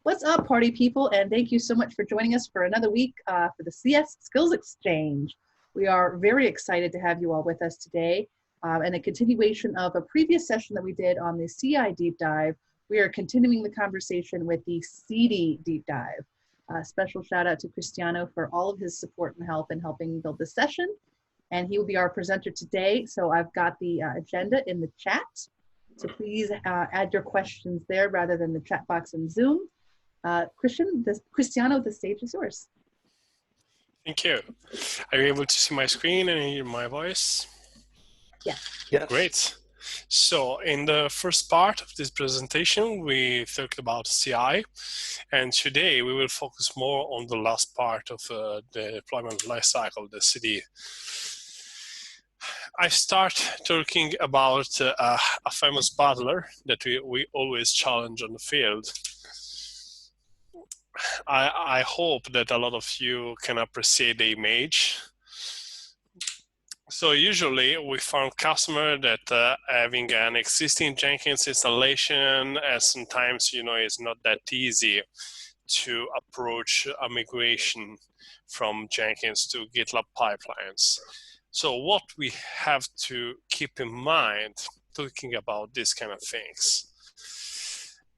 What's up, party people? And thank you so much for joining us for another week for the CS Skills Exchange. We are very excited to have you all with us today. And a continuation of a previous session that we did on the CI deep dive, we are continuing the conversation with the CD deep dive. Special shout out to Cristiano for all of his support and help in helping build this session. And he will be our presenter today. So I've got the agenda in the chat. So please add your questions there rather than the chat box in Zoom. Cristiano, the stage is yours. Thank you. Are you able to see my screen and hear my voice? Yes. Yes. Great. So in the first part of this presentation, we talked about CI, and today we will focus more on the last part of the deployment lifecycle, the CD. I start talking about a famous battler that we always challenge on the field. I hope that a lot of you can appreciate the image. So usually we found customer that having an existing Jenkins installation, and sometimes it's not that easy to approach a migration from Jenkins to GitLab pipelines. So what we have to keep in mind talking about these kind of things.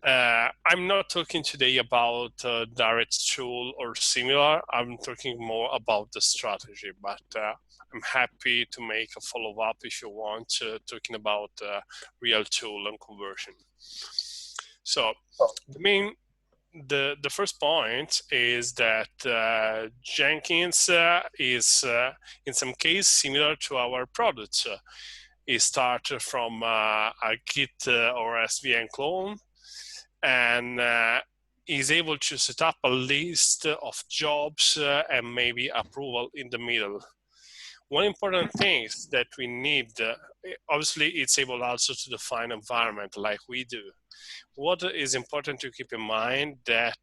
I'm not talking today about direct tool or similar. I'm talking more about the strategy, but I'm happy to make a follow-up if you want, talking about real tool and conversion. So the first point is that Jenkins is in some case similar to our product. It starts from a Git or SVN clone, and is able to set up a list of jobs and maybe approval in the middle. One important thing is that we need, obviously it's able also to define environment like we do. What is important to keep in mind that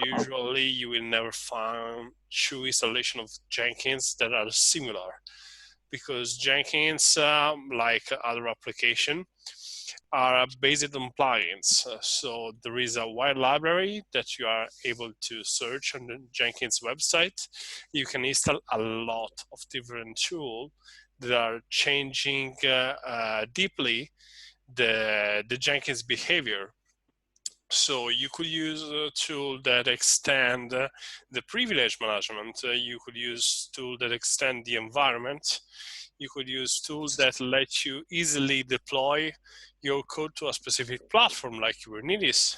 usually you will never find true installation of Jenkins that are similar, because Jenkins, like other applications, are based on plugins. So there is a wide library that you are able to search on the Jenkins website. You can install a lot of different tools that are changing deeply the Jenkins behavior. So you could use a tool that extend the privilege management. You could use tools that extend the environment. You could use tools that let you easily deploy your code to a specific platform like Kubernetes.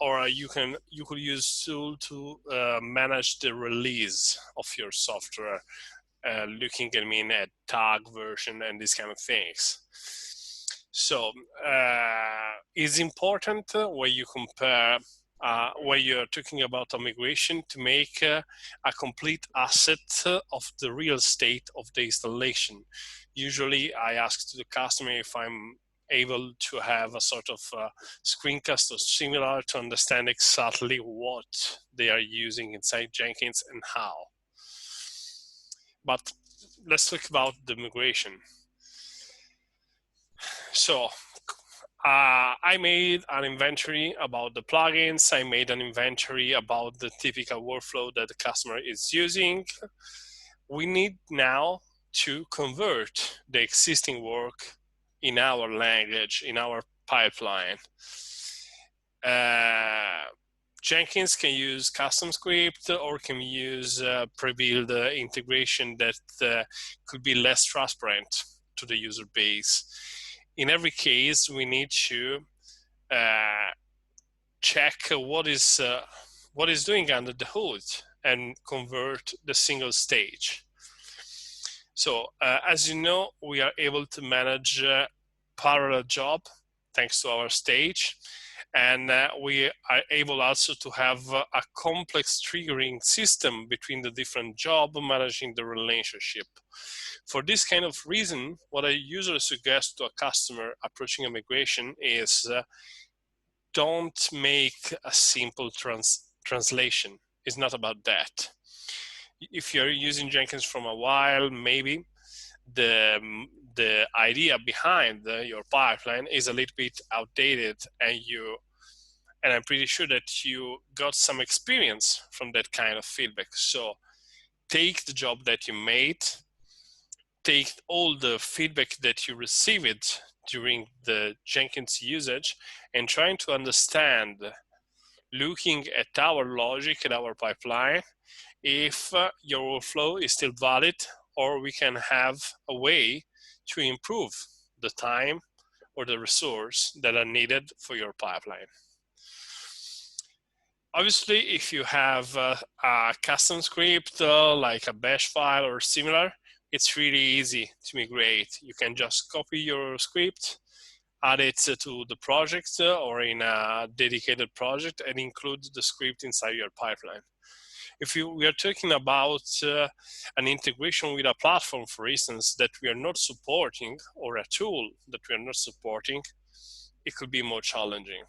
Or you could use tool to manage the release of your software, looking at tag version and these kind of things. So it's important when you compare, when you're talking about a migration, to make a complete asset of the real state of the installation. Usually I ask to the customer if I'm able to have a sort of screencast or similar to understand exactly what they are using inside Jenkins and how. But let's talk about the migration. So I made an inventory about the plugins. I made an inventory about the typical workflow that the customer is using. We need now to convert the existing work in our language, in our pipeline. Jenkins can use custom script or can use pre-built integration that could be less transparent to the user base. In every case, we need to check what is doing under the hood and convert the single stage. So as you know, we are able to manage parallel job thanks to our stage. And we are able also to have a complex triggering system between the different jobs, managing the relationship. For this kind of reason, what I usually suggest to a customer approaching a migration is don't make a simple translation. It's not about that. If you're using Jenkins from a while, maybe the idea behind your pipeline is a little bit outdated, and you And I'm pretty sure that you got some experience from that kind of feedback. So take the job that you made, take all the feedback that you received during the Jenkins usage, and trying to understand, looking at our logic and our pipeline, if your workflow is still valid, or we can have a way to improve the time or the resource that are needed for your pipeline. Obviously, if you have a custom script like a bash file or similar, it's really easy to migrate. You can just copy your script, add it to the project or in a dedicated project, and include the script inside your pipeline. If we are talking about an integration with a platform, for instance, that we are not supporting, or a tool that we are not supporting, it could be more challenging.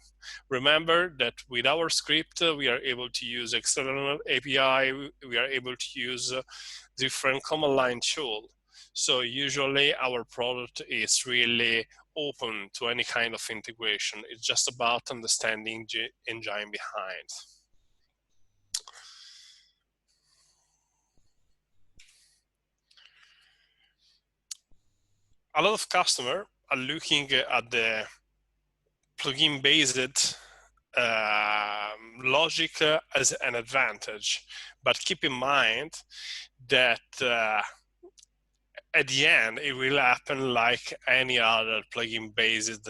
Remember that with our script, we are able to use external API, we are able to use different command line tool. So usually our product is really open to any kind of integration. It's just about understanding the engine behind. A lot of customers are looking at the plugin-based logic as an advantage, but keep in mind that at the end it will happen like any other plugin-based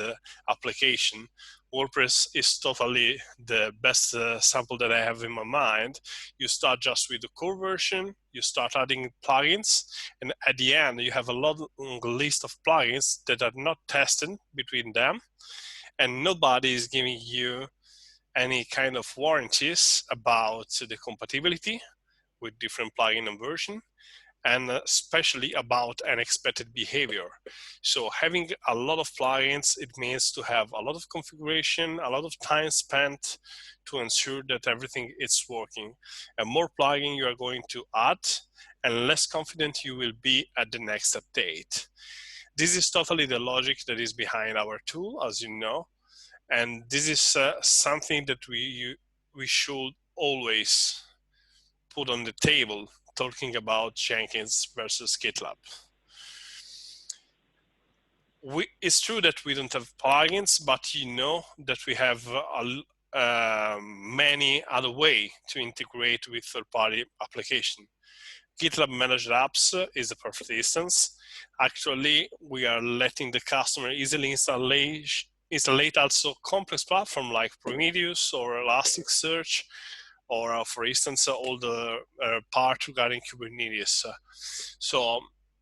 application. WordPress is totally the best sample that I have in my mind. You start just with the core version, you start adding plugins, and at the end you have a long list of plugins that are not tested between them, and nobody is giving you any kind of warranties about the compatibility with different plugin and version, and especially about unexpected behavior. So having a lot of plugins, it means to have a lot of configuration, a lot of time spent to ensure that everything is working. And more plugin you are going to add, and less confident you will be at the next update. This is totally the logic that is behind our tool, as you know. And this is something that we should always put on the table, talking about Jenkins versus GitLab. It's true that we don't have plugins, but you know that we have many other ways to integrate with third-party application. GitLab Managed Apps is a perfect instance. Actually, we are letting the customer easily install also complex platform like Prometheus or Elasticsearch, or for instance, all the part regarding Kubernetes. So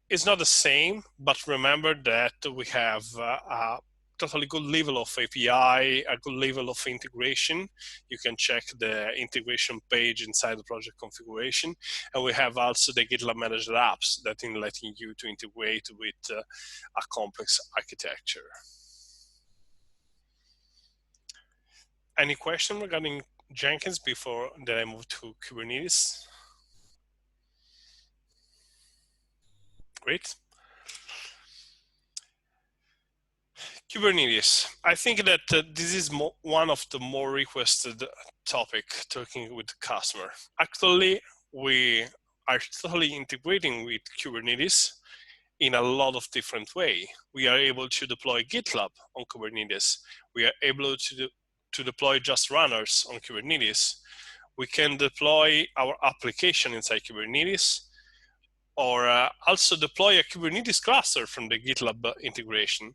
it's not the same, but remember that we have a totally good level of API, a good level of integration. You can check the integration page inside the project configuration. And we have also the GitLab Managed Apps that is letting you to integrate with a complex architecture. Any question regarding Jenkins before that I move to Kubernetes? Great. Kubernetes. I think that this is one of the more requested topic talking with the customer. Actually, we are totally integrating with Kubernetes in a lot of different way. We are able to deploy GitLab on Kubernetes. We are able to deploy just runners on Kubernetes. We can deploy our application inside Kubernetes, or also deploy a Kubernetes cluster from the GitLab integration.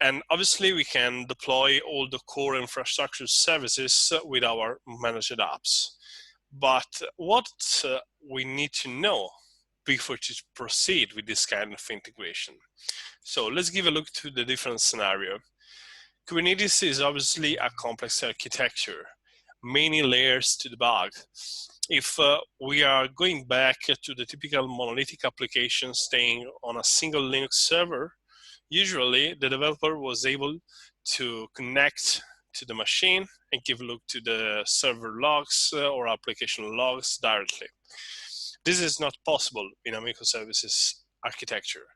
And obviously, we can deploy all the core infrastructure services with our managed apps. But what we need to know before to proceed with this kind of integration. So let's give a look to the different scenario. Kubernetes is obviously a complex architecture, many layers to debug. If we are going back to the typical monolithic application staying on a single Linux server, usually the developer was able to connect to the machine and give a look to the server logs or application logs directly. This is not possible in a microservices architecture.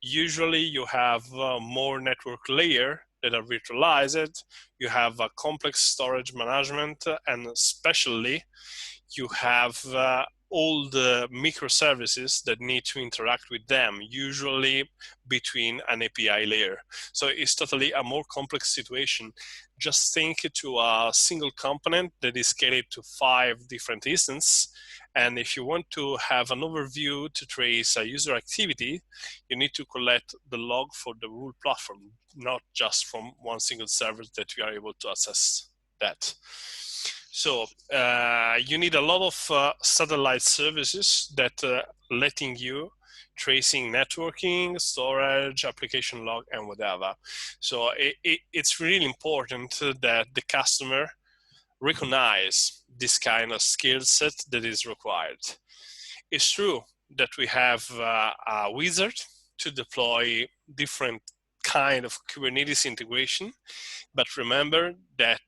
Usually you have more network layer that are virtualized, you have a complex storage management, and especially you have all the microservices that need to interact with them, usually between an API layer. So it's totally a more complex situation. Just think to a single component that is scaled to 5 different instances. And if you want to have an overview to trace a user activity, you need to collect the log for the whole platform, not just from one single server that you are able to access that. So you need a lot of satellite services that letting you tracing networking, storage, application log, and whatever. So it's really important that the customer recognize this kind of skill set that is required. It's true that we have a wizard to deploy different kind of Kubernetes integration, but remember that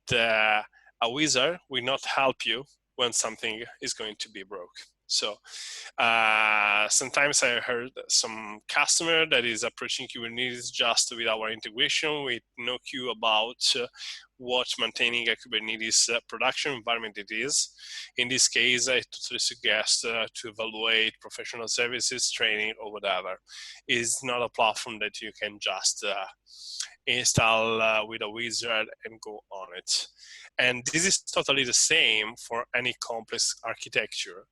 a wizard will not help you when something is going to be broke. So sometimes I heard some customer that is approaching Kubernetes just with our integration with no clue about what maintaining a Kubernetes production environment it is. In this case, I totally suggest to evaluate professional services, training, or whatever. It's not a platform that you can just install with a wizard and go on it. And this is totally the same for any complex architecture.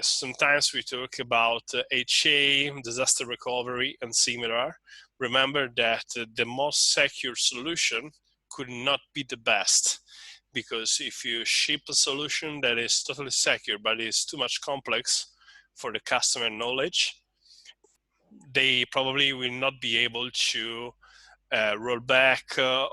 Sometimes we talk about HA, disaster recovery, and similar. Remember that the most secure solution could not be the best, because if you ship a solution that is totally secure but is too much complex for the customer knowledge, they probably will not be able to roll back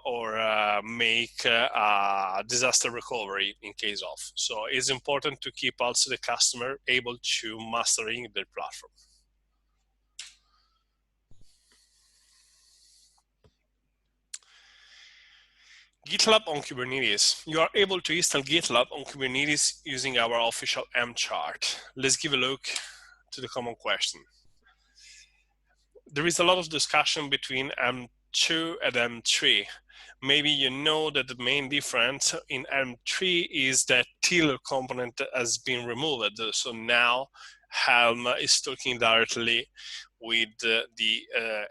or make a disaster recovery in case of. So it's important to keep also the customer able to mastering their platform. GitLab on Kubernetes. You are able to install GitLab on Kubernetes using our official M chart. Let's give a look to the common question. There is a lot of discussion between M2 and M3. Maybe you know that the main difference in M3 is that Tiller component has been removed. So now Helm is talking directly with the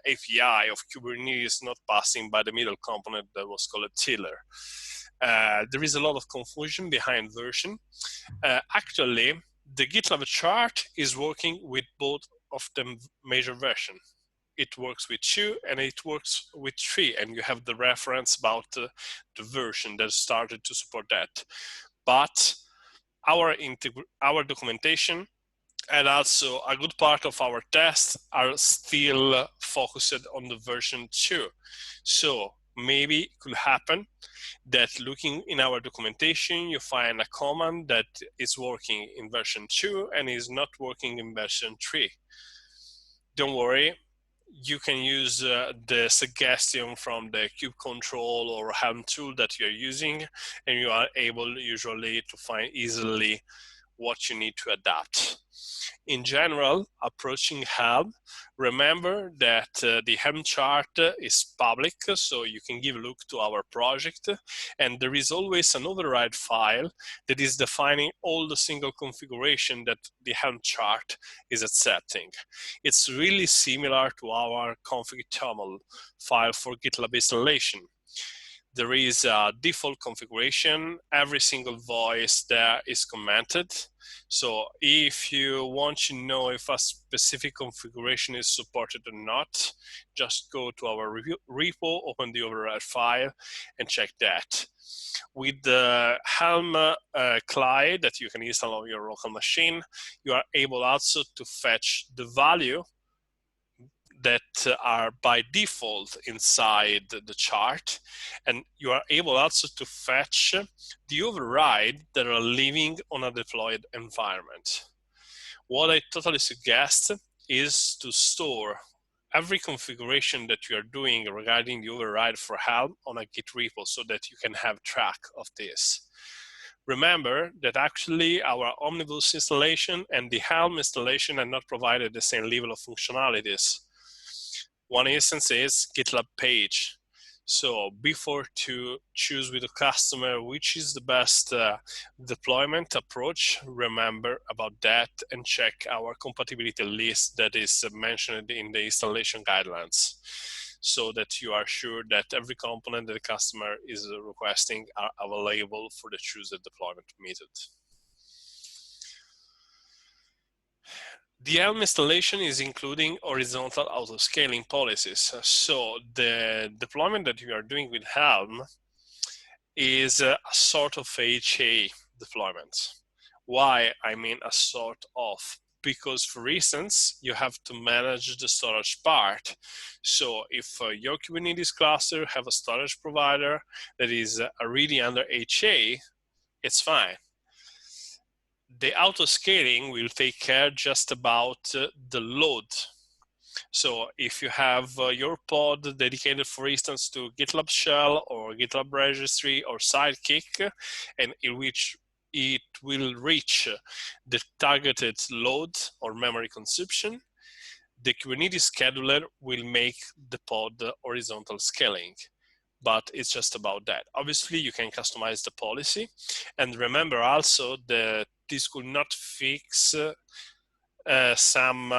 API of Kubernetes, not passing by the middle component that was called Tiller. There is a lot of confusion behind version. Actually, the GitLab chart is working with both of them major version. It works with 2 and it works with 3, and you have the reference about the version that started to support that. But our documentation and also a good part of our tests are still focused on the version 2. So maybe it could happen that looking in our documentation, you find a command that is working in version 2 and is not working in version 3. Don't worry. You can use the suggestion from the kube control or Helm tool that you're using, and you are able usually to find easily what you need to adapt. In general, approaching Helm, remember that the Helm chart is public, so you can give a look to our project, and there is always an override file that is defining all the single configuration that the Helm chart is accepting. It's really similar to our config.toml file for GitLab installation. There is a default configuration. Every single voice there is commented. So if you want to know if a specific configuration is supported or not, just go to our repo, open the override file, and check that. With the Helm CLI that you can install on your local machine, you are able also to fetch the value that are by default inside the chart, and you are able also to fetch the override that are living on a deployed environment. What I totally suggest is to store every configuration that you are doing regarding the override for Helm on a Git repo so that you can have track of this. Remember that actually our Omnibus installation and the Helm installation are not provided the same level of functionalities. One instance is GitLab page. So before to choose with the customer which is the best deployment approach, remember about that and check our compatibility list that is mentioned in the installation guidelines, so that you are sure that every component that the customer is requesting are available for the chosen deployment method. The Helm installation is including horizontal auto-scaling policies. So the deployment that you are doing with Helm is a sort of HA deployment. Why I mean a sort of? Because, for instance, you have to manage the storage part. So if your Kubernetes cluster have a storage provider that is already under HA, it's fine. The auto-scaling will take care just about the load. So if you have your pod dedicated, for instance, to GitLab shell or GitLab registry or Sidekick, and in which it will reach the targeted load or memory consumption, the Kubernetes scheduler will make the pod horizontal scaling. But it's just about that. Obviously, you can customize the policy. And remember also that this could not fix some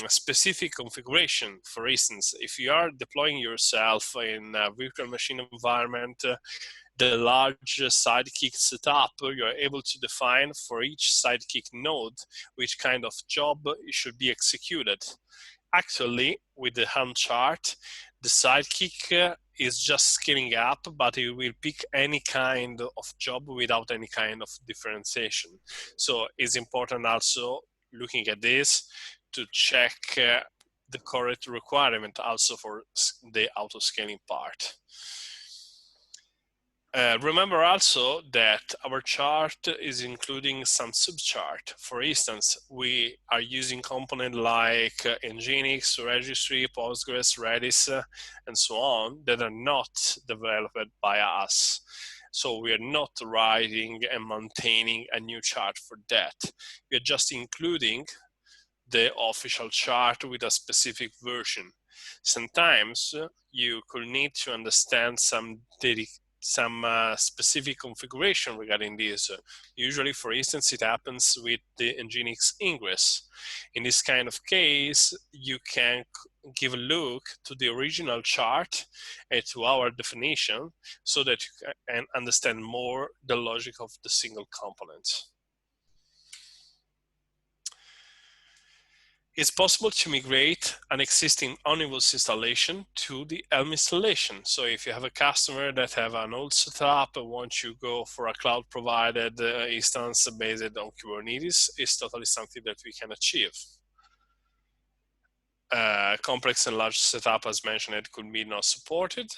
specific configuration. For instance, if you are deploying yourself in a virtual machine environment, the large Sidekick setup, you are able to define for each Sidekick node which kind of job should be executed. Actually, with the Helm chart, the Sidekick is just scaling up, but it will pick any kind of job without any kind of differentiation. So it's important also, looking at this, to check the correct requirement also for the auto-scaling part. Remember also that our chart is including some subchart. For instance, we are using components like Nginx, Registry, Postgres, Redis, and so on that are not developed by us. So we are not writing and maintaining a new chart for that. We are just including the official chart with a specific version. Sometimes you could need to understand some specific configuration regarding this. Usually, for instance, it happens with the Nginx ingress. In this kind of case, you can give a look to the original chart and to our definition so that you can understand more the logic of the single component. It's possible to migrate an existing Omnibus installation to the Helm installation. So if you have a customer that have an old setup and want you go for a cloud provided instance based on Kubernetes, it's totally something that we can achieve. Complex and large setup, as mentioned, could be not supported.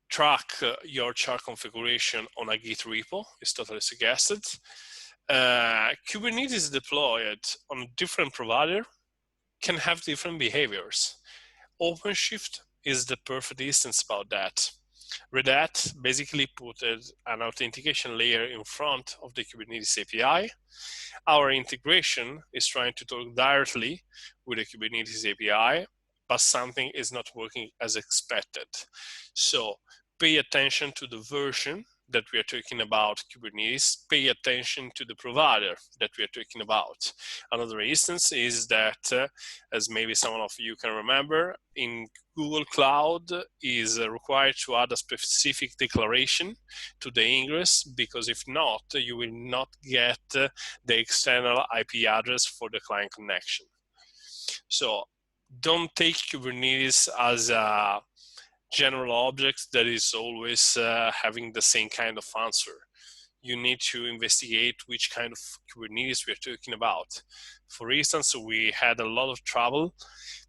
Track your chart configuration on a Git repo is totally suggested. Kubernetes deployed on a different provider can have different behaviors. OpenShift is the perfect instance about that. Red Hat basically put an authentication layer in front of the Kubernetes API. Our integration is trying to talk directly with the Kubernetes API, but something is not working as expected. So pay attention to the version that we are talking about Kubernetes, pay attention to the provider that we are talking about. Another instance is that, as maybe some of you can remember, in Google Cloud is required to add a specific declaration to the ingress, because if not, you will not get the external IP address for the client connection. So don't take Kubernetes as a general object that is always having the same kind of answer. You need to investigate which kind of Kubernetes we are talking about. For instance, we had a lot of trouble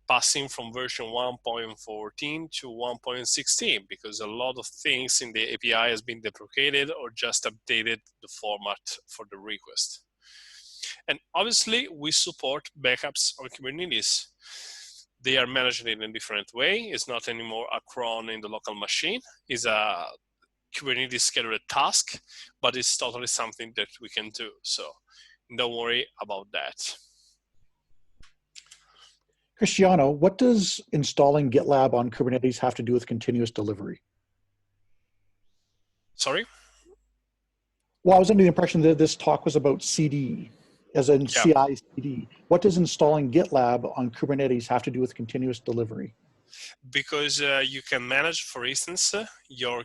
passing from version 1.14 to 1.16 because a lot of things in the API has been deprecated or just updated the format for the request. And obviously, we support backups on Kubernetes. They are managed in a different way. It's not anymore a cron in the local machine. It's a Kubernetes scheduled task, but it's totally something that we can do. So don't worry about that. Cristiano, what does installing GitLab on Kubernetes have to do with continuous delivery? Sorry? Well, I was under the impression that this talk was about CD, as in Yeah, CI/CD. What does installing GitLab on Kubernetes have to do with continuous delivery? because you can manage, for instance, your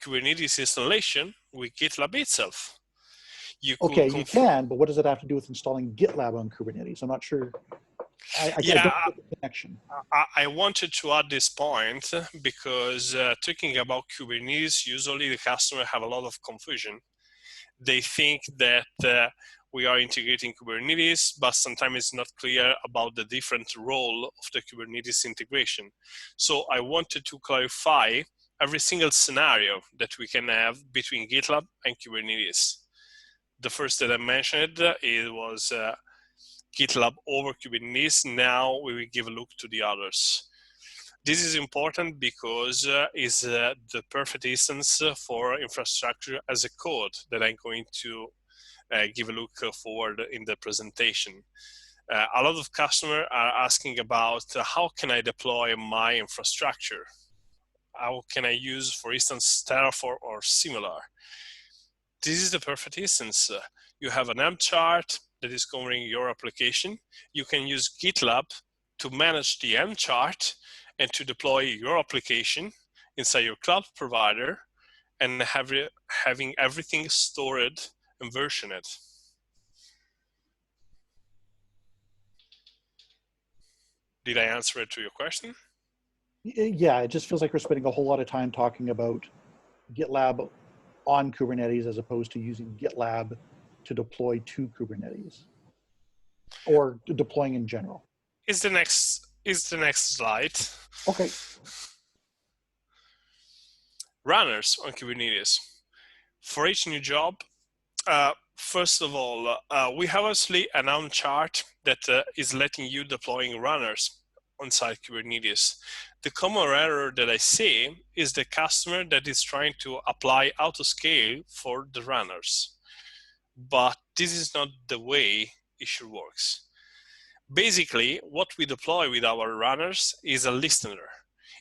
Kubernetes installation with GitLab itself. You could Okay, you can, but what does it have to do with installing GitLab on Kubernetes? I'm not sure. I yeah, don't get the connection. I wanted to add this point because talking about Kubernetes, usually the customer have a lot of confusion. They think that we are integrating Kubernetes, but sometimes it's not clear about the different role of the Kubernetes integration. So I wanted to clarify every single scenario that we can have between GitLab and Kubernetes. The first that I mentioned, it was GitLab over Kubernetes. Now we will give a look to the others. This is important because it's the perfect instance for infrastructure as a code that I'm going to give a look forward in the presentation. A lot of customers are asking about how can I deploy my infrastructure? How can I use, for instance, Terraform or similar? This is the perfect instance. You have an Helm chart that is covering your application. You can use GitLab to manage the Helm chart and to deploy your application inside your cloud provider and having everything stored and versioned. Did I answer it to your question? Yeah, it just feels like we're spending a whole lot of time talking about GitLab on Kubernetes as opposed to using GitLab to deploy to Kubernetes or deploying in general. Is the next slide. Okay. Runners on Kubernetes. For each new job, first of all, we have actually an Helm chart that is letting you deploying runners inside Kubernetes. The common error that I see is the customer that is trying to apply autoscale for the runners. But this is not the way it should work. Basically, what we deploy with our runners is a listener,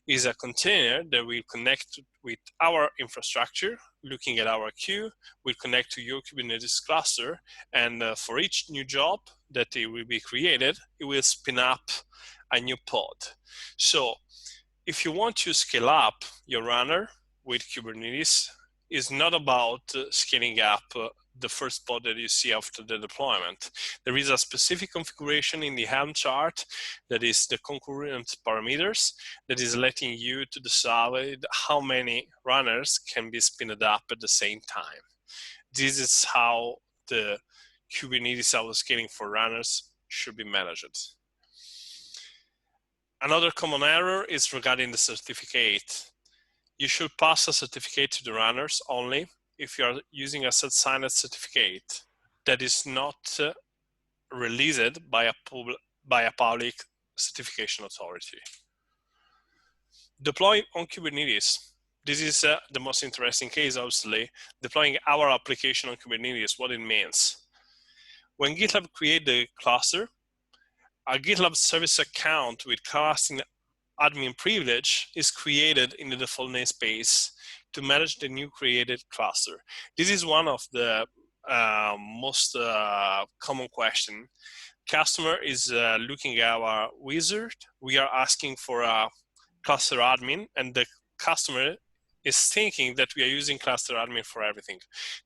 is a container that will connect with our infrastructure, looking at our queue, will connect to your Kubernetes cluster, and for each new job that it will be created, it will spin up a new pod. So if you want to scale up your runner with Kubernetes, it's not about scaling up the first pod that you see after the deployment. There is a specific configuration in the Helm chart that is the concurrent parameters that is letting you to decide how many runners can be spinned up at the same time. This is how the Kubernetes autoscaling for runners should be managed. Another common error is regarding the certificate. You should pass a certificate to the runners only if you are using a self-signed certificate that is not released by a public certification authority. Deploy on Kubernetes. This is the most interesting case, obviously, deploying our application on Kubernetes, what it means. When GitLab create the cluster, a GitLab service account with classing admin privilege is created in the default namespace to manage the new created cluster. This is one of the most common question. Customer is looking at our wizard. We are asking for a cluster admin, and the customer is thinking that we are using cluster admin for everything.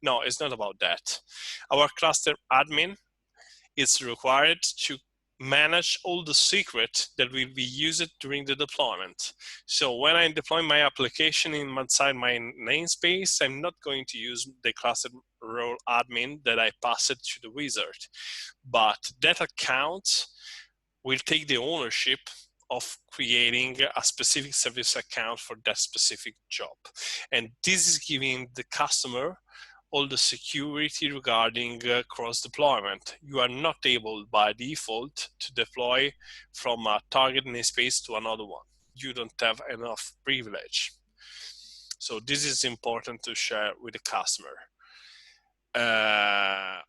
No, it's not about that. Our cluster admin is required to manage all the secrets that will be used during the deployment. So when I'm deploying my application inside my namespace, I'm not going to use the cluster role admin that I passed to the wizard. But that account will take the ownership of creating a specific service account for that specific job. And this is giving the customer all the security regarding cross deployment. You are not able by default to deploy from a target namespace to another one. You don't have enough privilege. So this is important to share with the customer.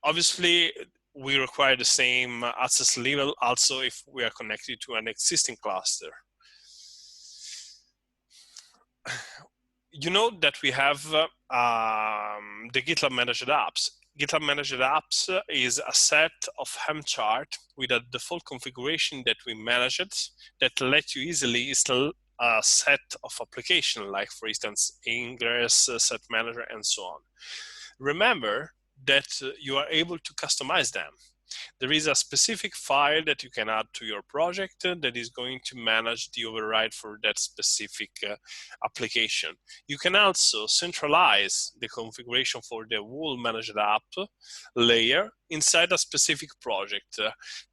Obviously, we require the same access level also if we are connected to an existing cluster. You know that we have the GitLab Managed Apps. GitLab Managed Apps is a set of Helm chart with a default configuration that we managed that let you easily install a set of applications, like for instance, Ingress, Set Manager, and so on. Remember that you are able to customize them. There is a specific file that you can add to your project that is going to manage the override for that specific application. You can also centralize the configuration for the whole managed app layer inside a specific project.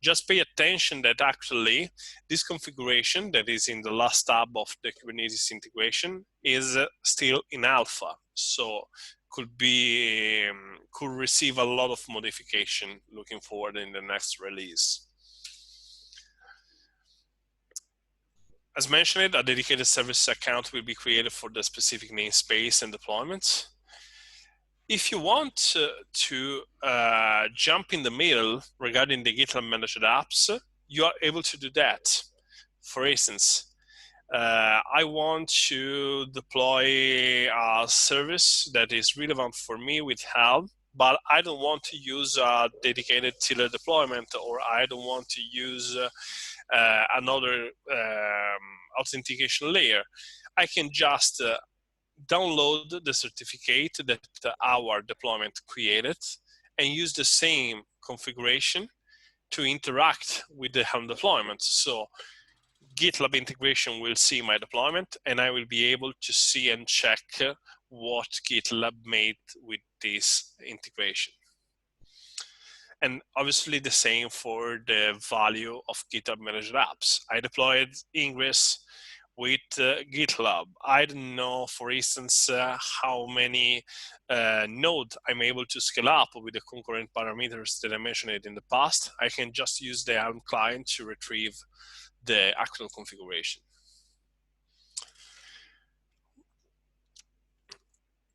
Just pay attention that actually this configuration that is in the last tab of the Kubernetes integration is still in alpha. So could receive a lot of modification looking forward in the next release. As mentioned, a dedicated service account will be created for the specific namespace and deployments. If you want to jump in the middle regarding the GitLab Managed Apps, you are able to do that. For instance, I want to deploy a service that is relevant for me with Helm, but I don't want to use a dedicated tiller deployment, or I don't want to use another authentication layer. I can just download the certificate that our deployment created and use the same configuration to interact with the Helm deployment. So GitLab integration will see my deployment, and I will be able to see and check what GitLab made with this integration. And obviously the same for the value of GitLab Managed Apps. I deployed Ingress with GitLab. I don't know, for instance, how many nodes I'm able to scale up with the concurrent parameters that I mentioned in the past. I can just use the Helm client to retrieve the actual configuration.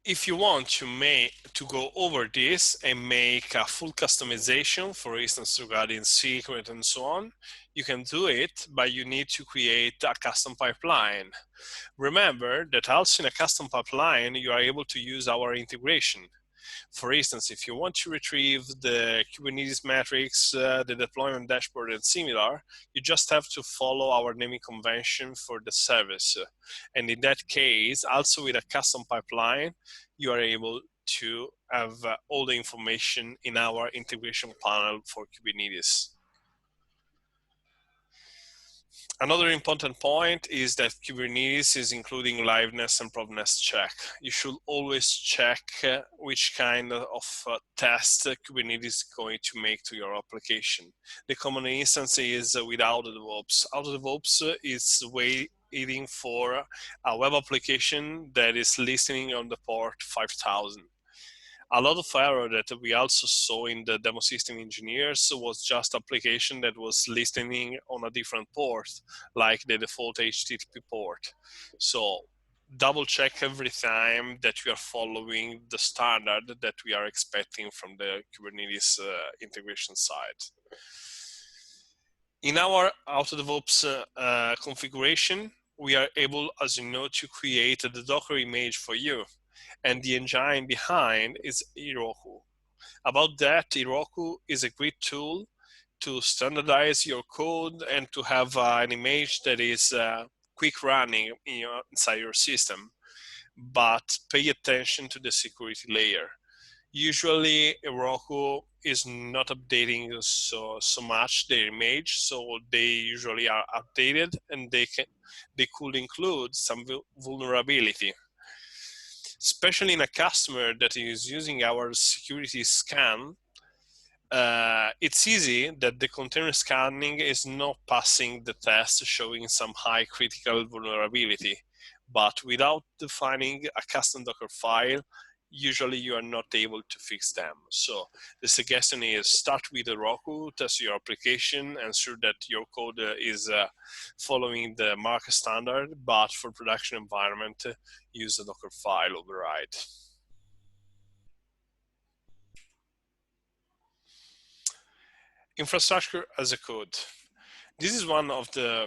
If you want to go over this and make a full customization, for instance, regarding secret and so on, you can do it, but you need to create a custom pipeline. Remember that also in a custom pipeline, you are able to use our integration. For instance, if you want to retrieve the Kubernetes metrics, the deployment dashboard, and similar, you just have to follow our naming convention for the service. And in that case, also with a custom pipeline, you are able to have all the information in our integration panel for Kubernetes. Another important point is that Kubernetes is including liveness and provenance check. You should always check which kind of test Kubernetes is going to make to your application. The common instance is with AutoDevOps. AutoDevOps is waiting for a web application that is listening on the port 5000. A lot of error that we also saw in the demo system engineers was just application that was listening on a different port, like the default HTTP port. So double check every time that you are following the standard that we are expecting from the Kubernetes integration side. In our AutoDevOps configuration, we are able, as you know, to create the Docker image for you. And the engine behind is Heroku. About that, Heroku is a great tool to standardize your code and to have an image that is quick running inside your system. But pay attention to the security layer. Usually, Heroku is not updating so much their image, so they usually are updated, and they could include some vulnerability. Especially in a customer that is using our security scan, it's easy that the container scanning is not passing the test, showing some high critical vulnerability. But without defining a custom Docker file, usually you are not able to fix them. So the suggestion is start with Heroku, test your application, ensure that your code is following the market standard, but for production environment, use the Docker file override. Infrastructure as a code. This is one of the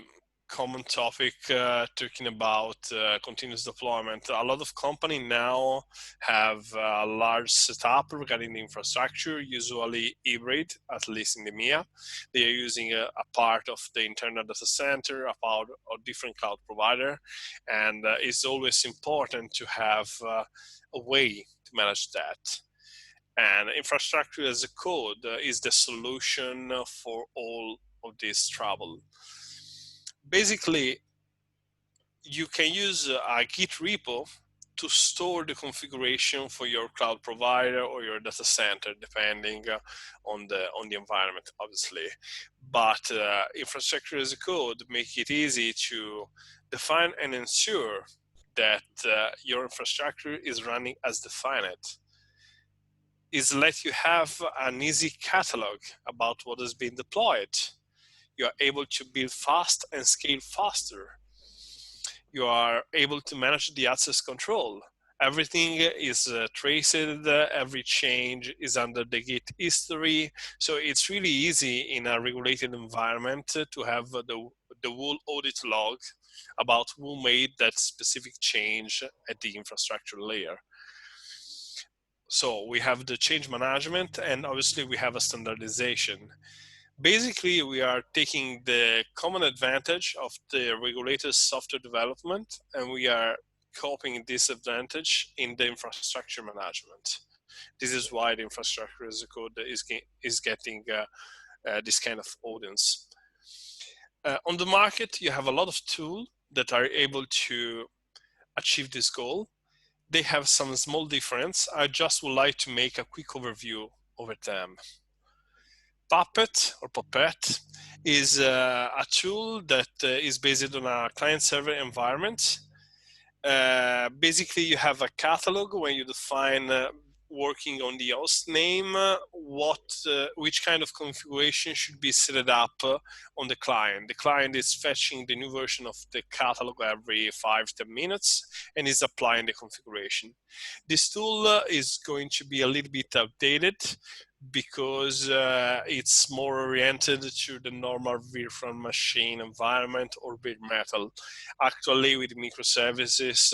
common topic talking about continuous deployment. A lot of companies now have a large setup regarding the infrastructure, usually hybrid, at least in the EMEA. They are using a part of the internal data center, a part of different cloud provider, and it's always important to have a way to manage that. And infrastructure as a code is the solution for all of this trouble. Basically, you can use a Git repo to store the configuration for your cloud provider or your data center, depending on the environment, obviously. But infrastructure as a code make it easy to define and ensure that your infrastructure is running as defined. Is let you have an easy catalog about what has been deployed. You are able to build fast and scale faster. You are able to manage the access control. Everything is traced, every change is under the Git history. So it's really easy in a regulated environment to have the whole audit log about who made that specific change at the infrastructure layer. So we have the change management, and obviously we have a standardization. Basically, we are taking the common advantage of the regulated software development, and we are copying this advantage in the infrastructure management. This is why the infrastructure as a code is getting this kind of audience. On the market, you have a lot of tools that are able to achieve this goal. They have some small difference. I just would like to make a quick overview over them. Puppet is a tool that is based on a client-server environment. Basically, you have a catalog when you define working on the host name, which kind of configuration should be set up on the client. The client is fetching the new version of the catalog every 5-10 minutes and is applying the configuration. This tool is going to be a little bit outdated because it's more oriented to the normal virtual machine environment or bare metal. Actually, with microservices,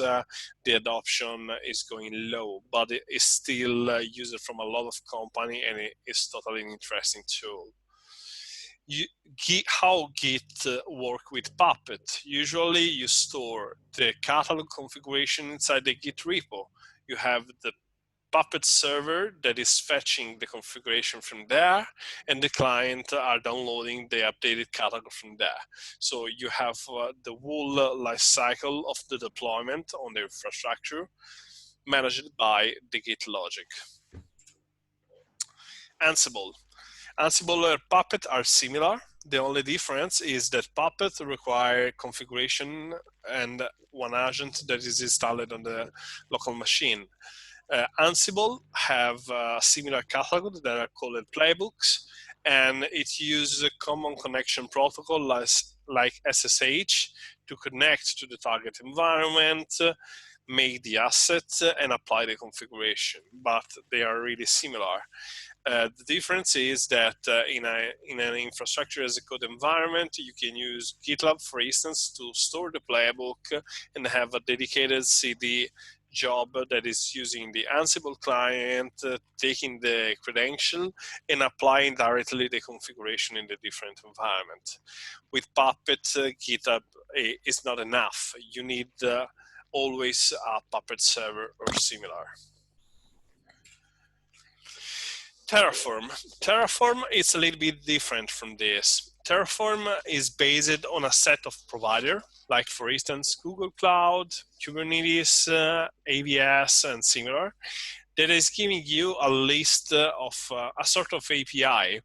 the adoption is going low, but it is still used from a lot of companies, and it is totally an interesting tool. How Git work with Puppet? Usually, you store the catalog configuration inside the Git repo. You have the Puppet server that is fetching the configuration from there, and the client are downloading the updated catalog from there. So you have the whole life cycle of the deployment on the infrastructure managed by the Git logic. Ansible and Puppet are similar. The only difference is that Puppet require configuration and one agent that is installed on the local machine. Ansible have a similar catalog that are called playbooks, and it uses a common connection protocol like SSH to connect to the target environment, make the asset, and apply the configuration, but they are really similar. The difference is that in an infrastructure as a code environment, you can use GitLab, for instance, to store the playbook and have a dedicated CD job that is using the Ansible client, taking the credential and applying directly the configuration in the different environment. With Puppet, GitHub is not enough. You need always a Puppet server or similar. Terraform is a little bit different from this. Terraform is based on a set of providers, like for instance, Google Cloud, Kubernetes, AWS, and similar, that is giving you a list of a sort of API.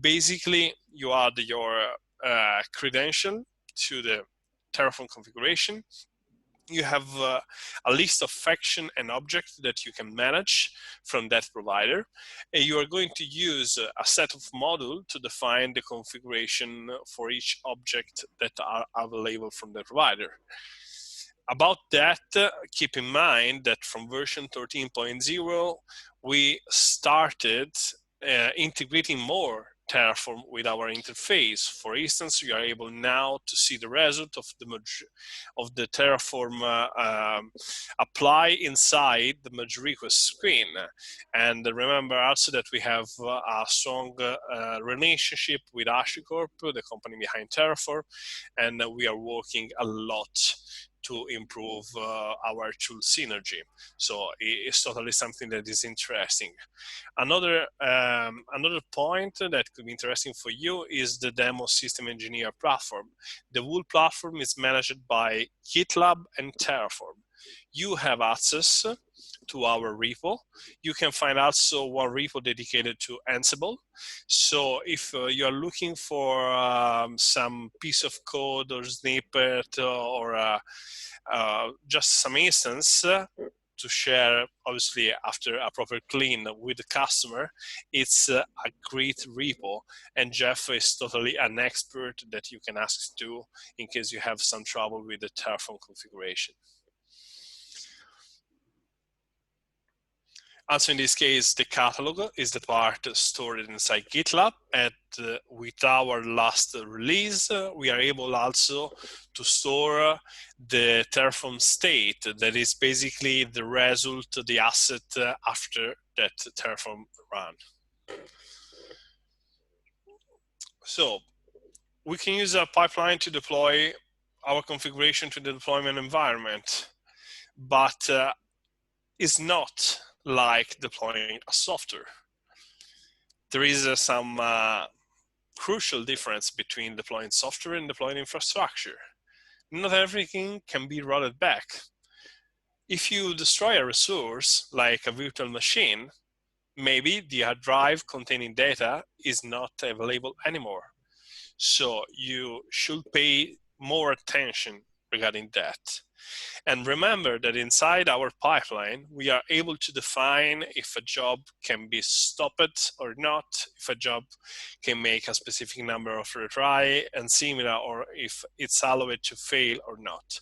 Basically, you add your credential to the Terraform configuration. You have a list of function and objects that you can manage from that provider, and you are going to use a set of modules to define the configuration for each object that are available from the provider. About that, keep in mind that from version 13.0, we started integrating more Terraform with our interface. For instance, you are able now to see the result of the Terraform apply inside the merge request screen. And remember also that we have a strong relationship with HashiCorp, the company behind Terraform, and we are working a lot to improve our tool synergy. So it's totally something that is interesting. Another point that could be interesting for you is the demo system engineer platform. The whole platform is managed by GitLab and Terraform. You have access to our repo. You can find also one repo dedicated to Ansible. So if you are looking for some piece of code or snippet or just some instance to share, obviously after a proper clean with the customer, it's a great repo, and Jeff is totally an expert that you can ask to in case you have some trouble with the Terraform configuration. Also, in this case, the catalog is the part stored inside GitLab, and with our last release, we are able also to store the Terraform state, that is basically the result, the asset after that Terraform run. So we can use a pipeline to deploy our configuration to the deployment environment, but it's not like deploying a software. There is some crucial difference between deploying software and deploying infrastructure. Not everything can be routed back. If you destroy a resource, like a virtual machine, maybe the hard drive containing data is not available anymore. So you should pay more attention regarding that. And remember that inside our pipeline, we are able to define if a job can be stopped or not, if a job can make a specific number of retry and similar, or if it's allowed to fail or not.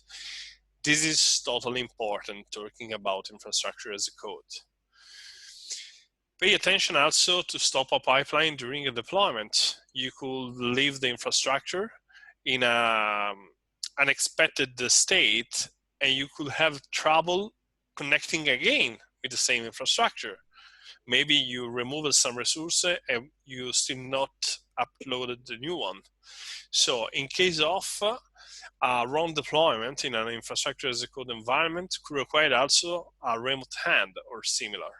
This is totally important talking about infrastructure as a code. Pay attention also to stop a pipeline during a deployment. You could leave the infrastructure in an unexpected state, and you could have trouble connecting again with the same infrastructure. Maybe you removed some resources and you still not uploaded the new one. So in case of wrong deployment in an infrastructure as a code environment could require also a remote hand or similar.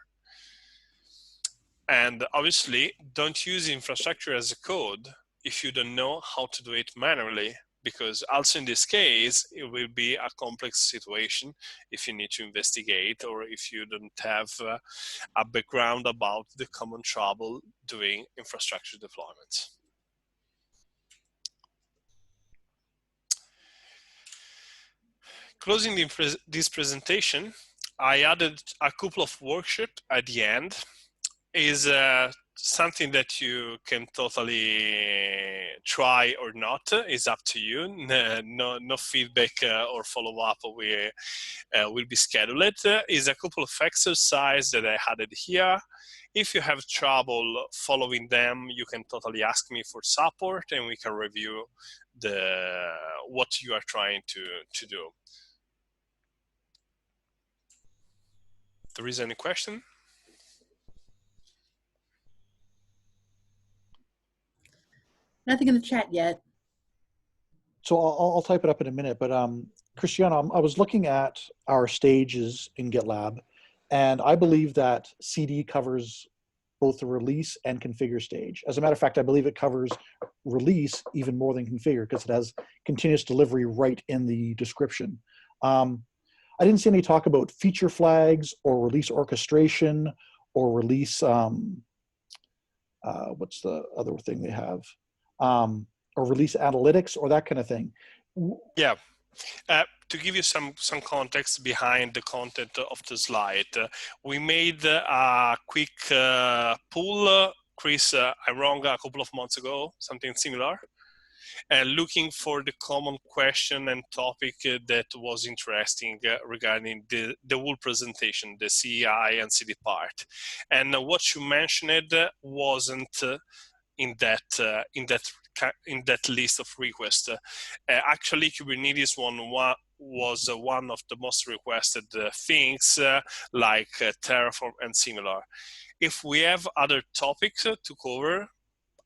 And obviously, don't use infrastructure as a code if you don't know how to do it manually, because also in this case, it will be a complex situation if you need to investigate or if you don't have a background about the common trouble doing infrastructure deployments. Closing this presentation, I added a couple of workshops at the end. Is something that you can totally try or not. Is up to you. No feedback or follow-up will be scheduled. Is a couple of exercises that I added here. If you have trouble following them, you can totally ask me for support, and we can review what you are trying to do. There is any question? Nothing in the chat yet. So I'll type it up in a minute, but Cristiano, I was looking at our stages in GitLab, and I believe that CD covers both the release and configure stage. As a matter of fact, I believe it covers release even more than configure because it has continuous delivery right in the description. I didn't see any talk about feature flags or release orchestration or release, what's the other thing they have? Or release analytics or that kind of thing. Yeah. To give you some context behind the content of the slide, we made a quick poll. Chris, I'm wrong, a couple of months ago, something similar, looking for the common question and topic that was interesting regarding the whole presentation, the CI and CD part. And what you mentioned wasn't in that list of requests. Actually, Kubernetes was one of the most requested things, like Terraform and similar. If we have other topics to cover,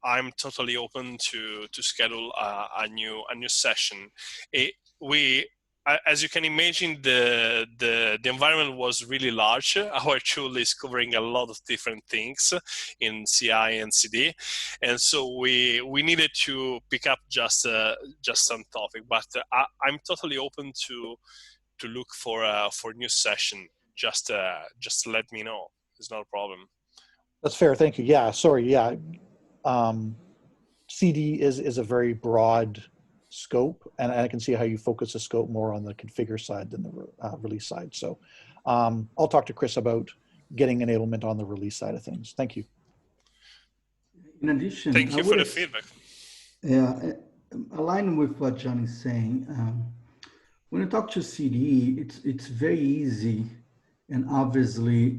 I'm totally open to schedule a new session. As you can imagine, the environment was really large. Our tool is covering a lot of different things in CI and CD, and so we needed to pick up just some topic. But I'm totally open to look for new session. Just let me know. It's not a problem. That's fair. Thank you. Yeah. Sorry. Yeah. CD is a very broad scope, and I can see how you focus the scope more on the configure side than the release side. So I'll talk to Chris about getting enablement on the release side of things. Thank you. In addition, thank you for the feedback. Yeah, aligning with what John is saying, when you talk to CD, it's very easy and obviously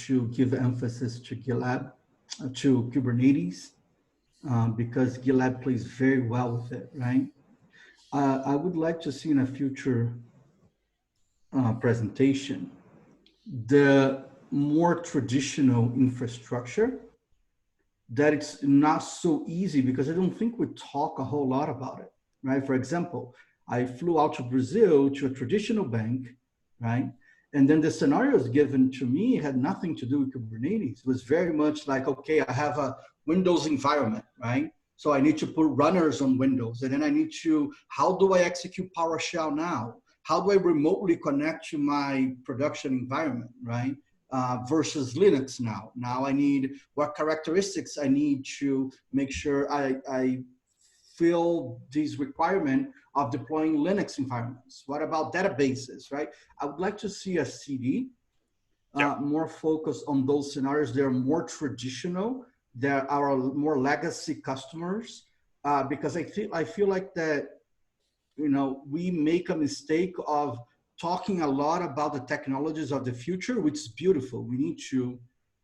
to give emphasis to GitLab, to Kubernetes, because GitLab plays very well with it, right? I would like to see in a future presentation the more traditional infrastructure, that it's not so easy, because I don't think we talk a whole lot about it, right? For example, I flew out to Brazil to a traditional bank, right? And then the scenarios given to me had nothing to do with Kubernetes. It was very much like, okay, I have a Windows environment, right? So I need to put runners on Windows, and then I need to, how do I execute PowerShell now? How do I remotely connect to my production environment, right? Versus Linux now. Now I need, what characteristics I need to make sure I fill these requirement of deploying Linux environments. What about databases, right? I would like to see a CD more focused on those scenarios. They're more traditional. There are more legacy customers, because I feel like that, you know, we make a mistake of talking a lot about the technologies of the future, which is beautiful. We need to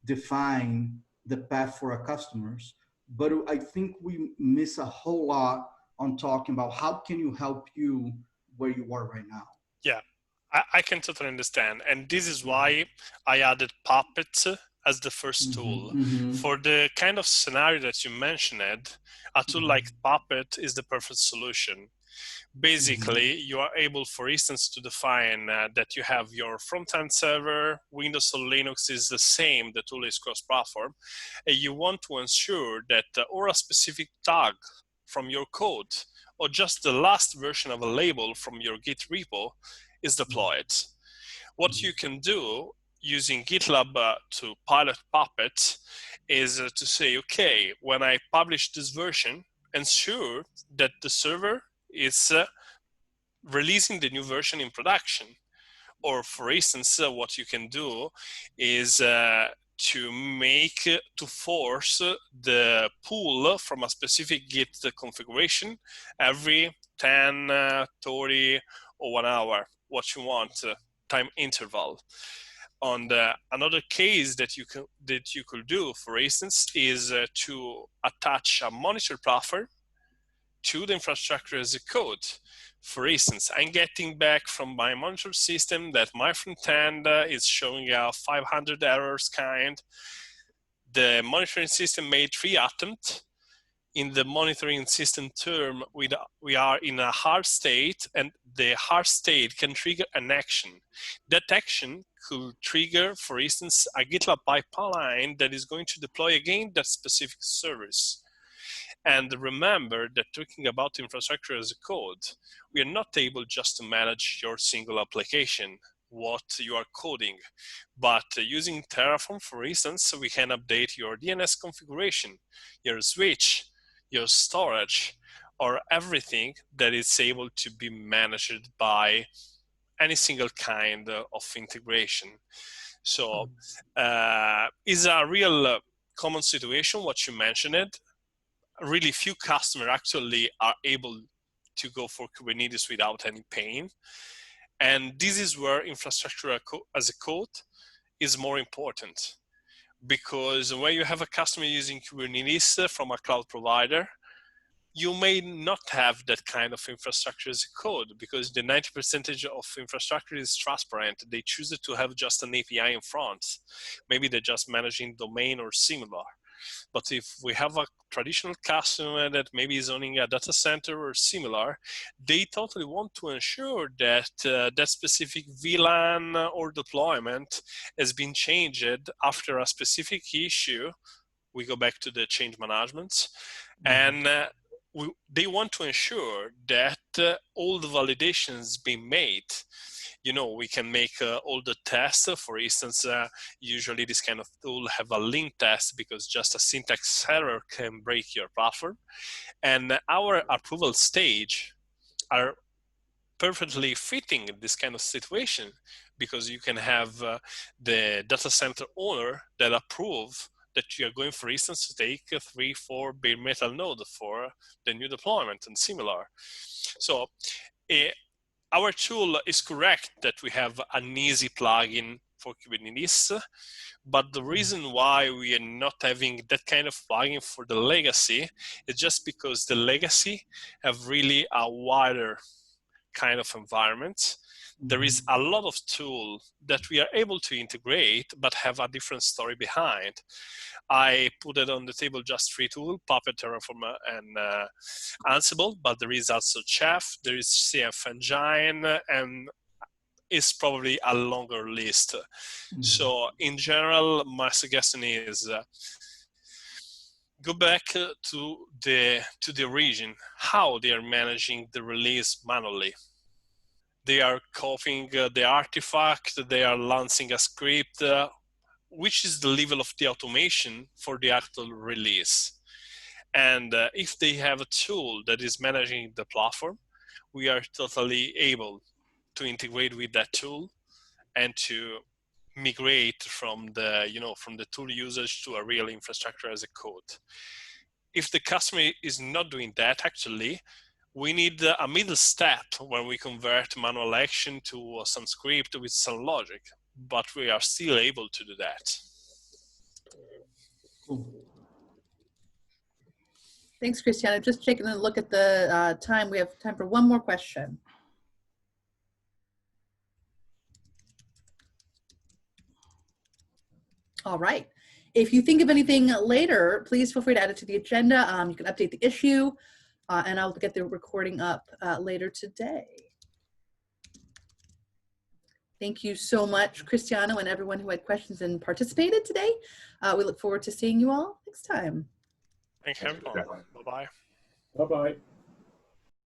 define the path for our customers, but I think we miss a whole lot on talking about how can you help you where you are right now. Yeah, I can totally understand. And this is why I added Puppet as the first tool. For the kind of scenario that you mentioned, a tool like Puppet is the perfect solution. Basically, you are able, for instance, to define that you have your front-end server, Windows or Linux is the same, the tool is cross-platform, and you want to ensure that or a specific tag from your code, or just the last version of a label from your Git repo is deployed. What you can do using GitLab to pilot Puppet is to say, okay, when I publish this version, ensure that the server is releasing the new version in production. Or for instance, what you can do is to force the pull from a specific Git configuration every 10, 30, or 1 hour, what you want, time interval. And another case that you could do, for instance, is to attach a monitor platform to the infrastructure as a code. For instance, I'm getting back from my monitor system that my front end is showing a 500 errors kind. The monitoring system made 3 attempts. In the monitoring system term, we are in a hard state, and the hard state can trigger an action. That action could trigger, for instance, a GitLab pipeline that is going to deploy again that specific service. And remember that talking about infrastructure as a code, we are not able just to manage your single application, what you are coding, but using Terraform, for instance, we can update your DNS configuration, your switch, your storage, or everything that is able to be managed by any single kind of integration. So it's a real common situation, what you mentioned. Really few customers actually are able to go for Kubernetes without any pain. And this is where infrastructure as a code is more important. because when you have a customer using Kubernetes from a cloud provider, you may not have that kind of infrastructure as a code, because the 90% of infrastructure is transparent. They choose to have just an API in front. Maybe they're just managing domain or similar. But if we have a traditional customer that maybe is owning a data center or similar, they totally want to ensure that that specific VLAN or deployment has been changed after a specific issue. We go back to the change management, and they want to ensure that all the validations being made. You know, we can make all the tests. For instance, usually this kind of tool have a link test, because just a syntax error can break your platform. And our approval stage are perfectly fitting this kind of situation, because you can have the data center owner that approve that you are going, for instance, to take 3-4 bare metal node for the new deployment and similar. So our tool is correct that we have an easy plugin for Kubernetes, but the reason why we are not having that kind of plugin for the legacy is just because the legacy have really a wider kind of environment. There is a lot of tools that we are able to integrate, but have a different story behind. I put it on the table just 3 tools, Puppet, Terraform, and Ansible, but there is also Chef, there is CF Engine, and it's probably a longer list. So in general, my suggestion is go back to the origin, how they are managing the release manually. They are copying the artifact, they are launching a script, which is the level of the automation for the actual release. And if they have a tool that is managing the platform, we are totally able to integrate with that tool and to migrate from the, from the tool usage to a real infrastructure as a code. If the customer is not doing that, actually, we need a middle step when we convert manual action to some script with some logic, but we are still able to do that. Cool. Thanks, Cristiano. Just taking a look at the time. We have time for one more question. All right. If you think of anything later, please feel free to add it to the agenda. You can update the issue, and I'll get the recording up later today. Thank you so much, Cristiano, and everyone who had questions and participated today. We look forward to seeing you all next time. Thank you, everyone. Bye-bye. Bye-bye.